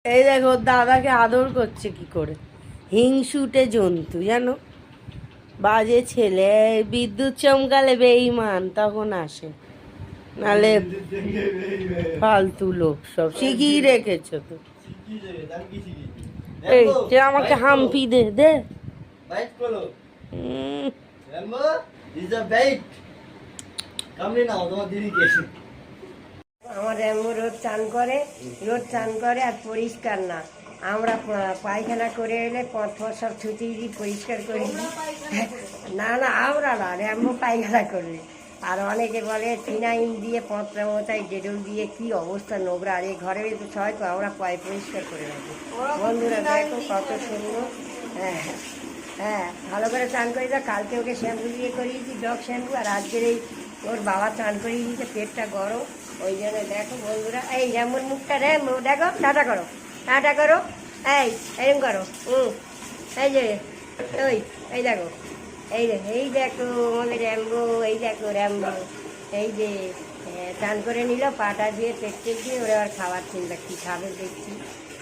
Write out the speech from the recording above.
এই দেখো দাদাকে আদর করছে কি করে, হিংসুটে জন্তু জানো, বাজে ছেলে। বিদ্যুৎ চমকালে বেঈমান তখন আসে, নালে ফালতু লোক সব শিখিয়ে রেখেছো তো। এই তুই আমাকে হাম্পি দে দে। আমার র্যাম্বো রোজ চান করে আর পরিষ্কার না। আমরা পায়খানা করে এলে পথ সব ছুটিয়ে দিই, পরিষ্কার করে দিই। না না, আমরা না, র্যাম্বো পায়খানা করলে। আর অনেকে বলে ফিনাইল দিয়ে পথটা মোচাই, ডেডল দিয়ে, কি অবস্থা নোংরা। আর এই ঘরে সবাই তো আমরা পরিষ্কার করে রাখি। বন্ধুরা দেখো কত সুন্দর। হ্যাঁ হ্যাঁ, ভালো করে চান করি। না কালকে ওকে শ্যাম্পু দিয়ে করিয়েছি, ডগ শ্যাম্পু। আর আজকের এই ওর বাবা চান করিয়ে দিয়েছে, পেটটা গরম ওই জন্য। দেখো বন্ধুরা, এই র্যাম্বোর মুখটা র্যাম্বো, দেখো টাটা করো, টাটা করো, এরকম করো। এই যে ওই, এই দেখো, এই দেখো আমাদের র্যাম্বো, এই দেখো র্যাম্বো। এই যে চান করে নিল, পাটা দিয়ে পেট দিয়ে, ওরা আর খাওয়ার চিন্তা, কী খাবে দেখছি।